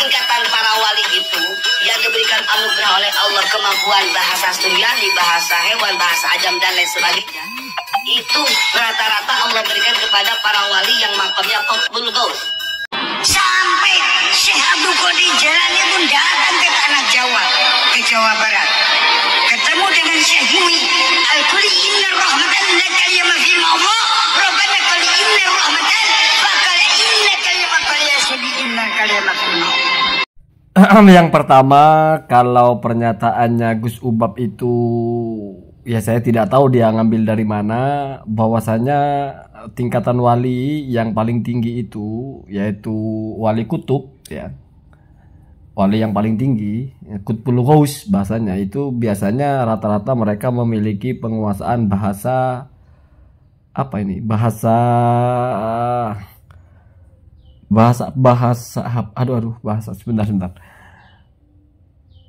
tingkatan para wali itu yang diberikan anugerah oleh Allah kemampuan bahasa Suryani, bahasa hewan, bahasa ajam dan lain sebagainya. Itu rata-rata Allah berikan kepada para wali yang makamnya Qutbul Ghaus. Sampai Syekh Abdul Qadir Jailani pun datang ke tanah Jawa, ke Jawa Barat. Ketemu dengan Syekh Muhi. Al-Quli inna rahmatan laka ya mafil Allah. Rabbana qali inna rahmatan wa qala inna kalimah qaliya syadi inna kalimah Allah. Yang pertama, kalau pernyataannya Gus Ubab itu, ya saya tidak tahu dia ngambil dari mana, bahwasanya tingkatan wali yang paling tinggi itu yaitu wali kutub, ya, wali yang paling tinggi, Qutbul Ghaus bahasanya, itu biasanya rata-rata mereka memiliki penguasaan bahasa apa ini, bahasa sebentar,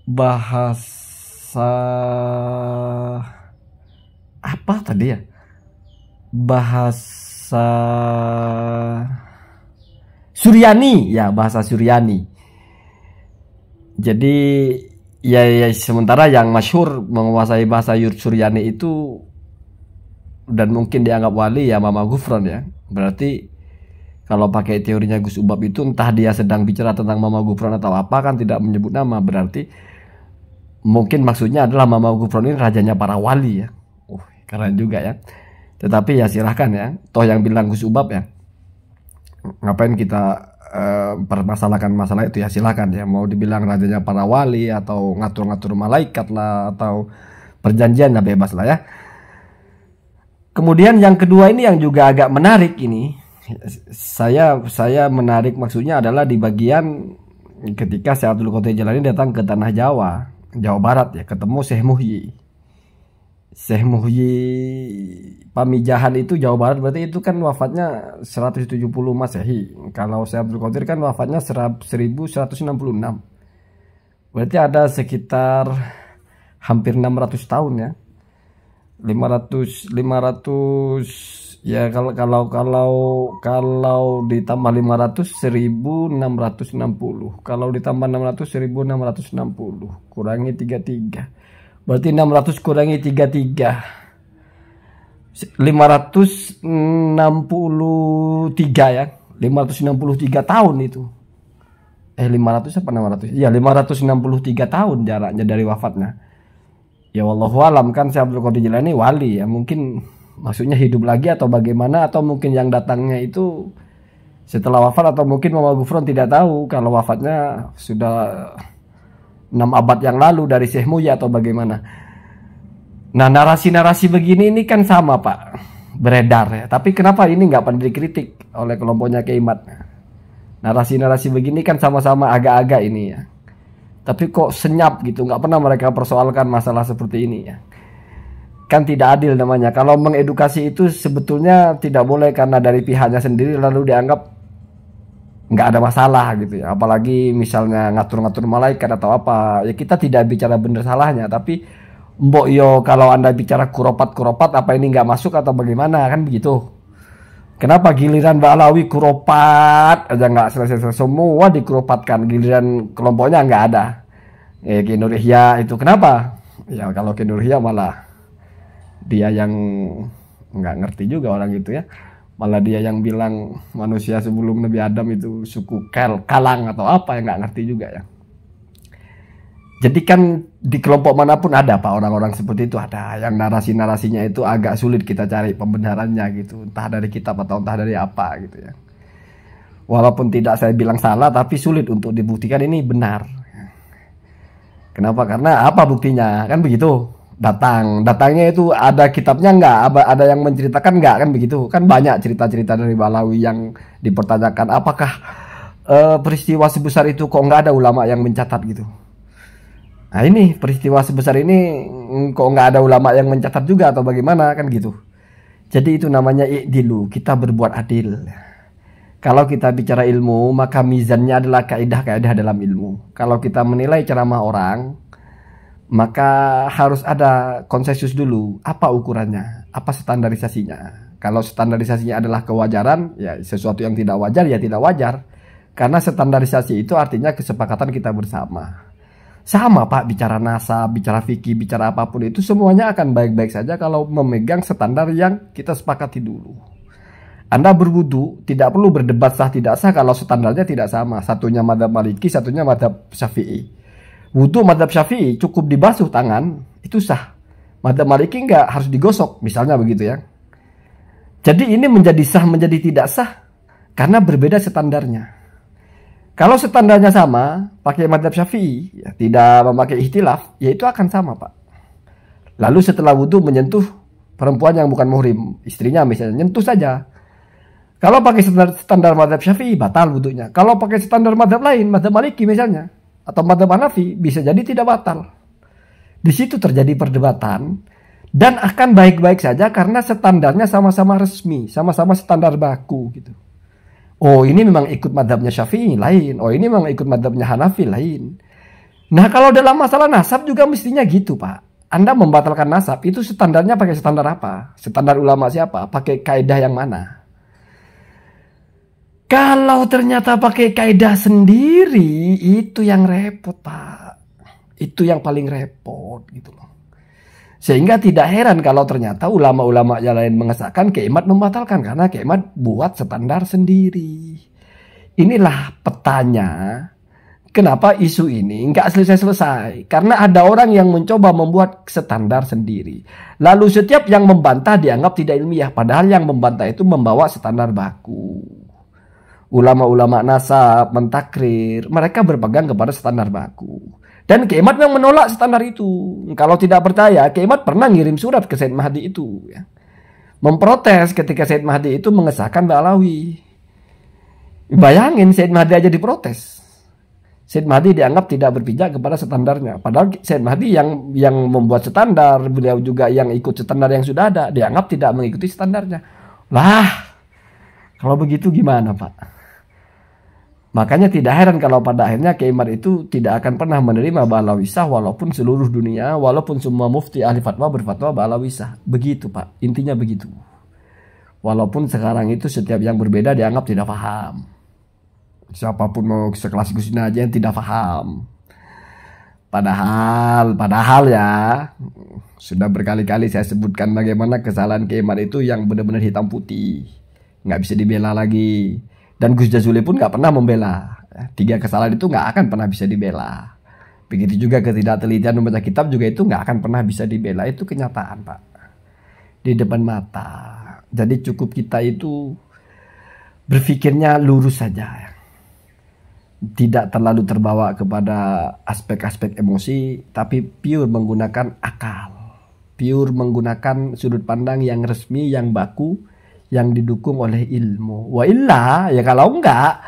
bahasa apa tadi ya, bahasa Suryani, ya, bahasa Suryani. Jadi ya sementara yang masyhur menguasai bahasa Suryani itu dan mungkin dianggap wali ya Mama Ghufran, ya. Berarti kalau pakai teorinya Gus Ubab itu, entah dia sedang bicara tentang Mama Ghufran atau apa, kan tidak menyebut nama, berarti mungkin maksudnya adalah Mama Ghufran ini rajanya para wali, ya. Keren juga, ya. Tetapi ya silahkan, ya, toh yang bilang Gus Ubab, ya, ngapain kita permasalahkan masalah itu, ya silahkan, ya, mau dibilang rajanya para wali atau ngatur-ngatur malaikat lah atau perjanjian, ya bebas lah, ya. Kemudian yang kedua ini yang juga agak menarik ini, saya menarik maksudnya adalah di bagian ketika Syekh Abdul Qadir Jailani datang ke tanah Jawa, Jawa Barat, ya, ketemu Syekh Muhyi. Syekh Muhyi Pamijahan itu Jawa Barat, berarti itu kan wafatnya 170 Masehi. Kalau Syekh Abdul Qadir kan wafatnya 1166. Berarti ada sekitar hampir 600 tahun, ya. 500 ya, kalau ditambah 500 1660. Kalau ditambah 600 1660. Kurangi 33. Berarti 600 kurangi 33. 563, ya. 563 tahun itu. 500 apa 600? Iya, 563 tahun jaraknya dari wafatnya. Ya wallahu alam, kan Syekh Abdul Qadir Jailani wali, ya, mungkin maksudnya hidup lagi atau bagaimana, atau mungkin yang datangnya itu setelah wafat, atau mungkin Mama Ghufran tidak tahu kalau wafatnya sudah 6 abad yang lalu dari Syekh Muhyi atau bagaimana. Nah, narasi-narasi begini ini kan sama, Pak, beredar, ya. Tapi kenapa ini nggak pernah dikritik oleh kelompoknya Kiai Mat? Narasi-narasi begini kan sama-sama agak-agak ini, ya. Tapi kok senyap gitu, nggak pernah mereka persoalkan masalah seperti ini, ya. Kan tidak adil namanya. Kalau mengedukasi itu sebetulnya tidak boleh karena dari pihaknya sendiri lalu dianggap nggak ada masalah gitu, ya. Apalagi misalnya ngatur-ngatur malaikat atau apa, ya kita tidak bicara benar salahnya, tapi mbok yo kalau Anda bicara kuropat apa ini nggak masuk atau bagaimana, kan begitu. Kenapa giliran Mbak Alawi kuropat aja nggak selesai, semua dikuropatkan, giliran kelompoknya nggak ada. Ki Nur Ihya itu kenapa? Ya kalau Ki Nur Ihya malah dia yang nggak ngerti juga orang itu, ya. Malah dia yang bilang manusia sebelum Nabi Adam itu suku Kalang atau apa, yang nggak ngerti juga, ya. Jadi kan di kelompok manapun ada, Pak, orang-orang seperti itu ada, yang narasi-narasinya itu agak sulit kita cari pembenarannya gitu, entah dari kitab atau entah dari apa gitu, ya. Walaupun tidak saya bilang salah, tapi sulit untuk dibuktikan ini benar. Kenapa? Karena apa buktinya? Kan begitu. Datangnya itu ada kitabnya nggak? Ada yang menceritakan nggak? Kan begitu. Kan banyak cerita-cerita dari Balawi yang dipertanyakan, apakah peristiwa sebesar itu kok nggak ada ulama yang mencatat gitu. Nah ini peristiwa sebesar ini kok nggak ada ulama yang mencatat juga atau bagaimana, kan gitu. Jadi itu namanya i'dilu, kita berbuat adil. Kalau kita bicara ilmu, maka mizannya adalah kaidah-kaidah dalam ilmu. Kalau kita menilai ceramah orang, maka harus ada konsensus dulu. Apa ukurannya? Apa standarisasinya? Kalau standarisasinya adalah kewajaran, ya sesuatu yang tidak wajar ya tidak wajar. Karena standarisasi itu artinya kesepakatan kita bersama. Sama Pak, bicara nasab, bicara fikih, bicara apapun itu semuanya akan baik-baik saja kalau memegang standar yang kita sepakati dulu. Anda berwudu tidak perlu berdebat sah tidak sah kalau standarnya tidak sama. Satunya madzhab Maliki, satunya madzhab Syafi'i. Wudu madzhab Syafi'i cukup dibasuh tangan, itu sah. Madzhab Maliki enggak, harus digosok, misalnya begitu ya. Jadi ini menjadi sah menjadi tidak sah karena berbeda standarnya. Kalau standarnya sama, pakai madzhab Syafi'i, ya, tidak memakai ikhtilaf, ya itu akan sama Pak. Lalu setelah wudu menyentuh perempuan yang bukan muhrim, istrinya misalnya, nyentuh saja. Kalau pakai standar madzhab Syafi'i, batal wudunya. Kalau pakai standar madzhab lain, madzhab Maliki misalnya, atau madzhab Hanafi, bisa jadi tidak batal. Di situ terjadi perdebatan, dan akan baik-baik saja karena standarnya sama-sama resmi, sama-sama standar baku gitu. Oh ini memang ikut madzhabnya Syafi'i lain, oh ini memang ikut madzhabnya Hanafi lain. Nah kalau dalam masalah nasab juga mestinya gitu Pak. Anda membatalkan nasab itu standarnya pakai standar apa? Standar ulama siapa? Pakai kaidah yang mana? Kalau ternyata pakai kaidah sendiri, itu yang repot Pak. Itu yang paling repot gitu loh. Sehingga tidak heran kalau ternyata ulama-ulama yang lain mengesahkan, Kemat membatalkan karena Kemat buat standar sendiri. Inilah petanya kenapa isu ini nggak selesai-selesai. Karena ada orang yang mencoba membuat standar sendiri. Lalu setiap yang membantah dianggap tidak ilmiah. Padahal yang membantah itu membawa standar baku. Ulama-ulama nasab, mentakrir, mereka berpegang kepada standar baku. Dan Kemat yang menolak standar itu. Kalau tidak percaya, Kemat pernah ngirim surat ke Said Mahdi itu. Ya. Memprotes ketika Said Mahdi itu mengesahkan Ba'alawi. Bayangin Said Mahdi aja diprotes. Said Mahdi dianggap tidak berpijak kepada standarnya. Padahal Said Mahdi yang membuat standar, beliau juga yang ikut standar yang sudah ada, dianggap tidak mengikuti standarnya. Lah, kalau begitu gimana Pak? Makanya tidak heran kalau pada akhirnya Kemat itu tidak akan pernah menerima Ba'alawisah walaupun seluruh dunia, walaupun semua mufti ahli fatwa berfatwa Ba'alawisah. Begitu Pak, intinya begitu. Walaupun sekarang itu setiap yang berbeda dianggap tidak paham. Siapapun mau sekelas Gus Ina aja yang tidak paham. Padahal ya, sudah berkali-kali saya sebutkan bagaimana kesalahan Kemat itu yang benar-benar hitam putih. Nggak bisa dibela lagi. Dan Gus Jazuli pun nggak pernah membela. 3 kesalahan itu nggak akan pernah bisa dibela. Begitu juga ketidaktelitian membaca kitab juga itu nggak akan pernah bisa dibela. Itu kenyataan Pak. Di depan mata. Jadi cukup kita itu berpikirnya lurus saja. Tidak terlalu terbawa kepada aspek-aspek emosi. Tapi pure menggunakan akal. Pure menggunakan sudut pandang yang resmi, yang baku, yang didukung oleh ilmu. Wa illa, ya kalau enggak,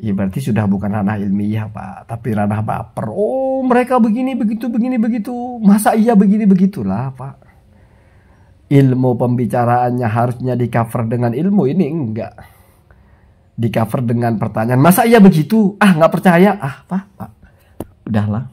ya berarti sudah bukan ranah ilmiah Pak, tapi ranah baper. Oh mereka begini begitu, begini begitu. Masa iya begini begitulah Pak. Ilmu pembicaraannya harusnya di cover dengan ilmu, ini enggak. Di cover dengan pertanyaan, masa iya begitu? Ah nggak percaya. Ah Pak, udahlah.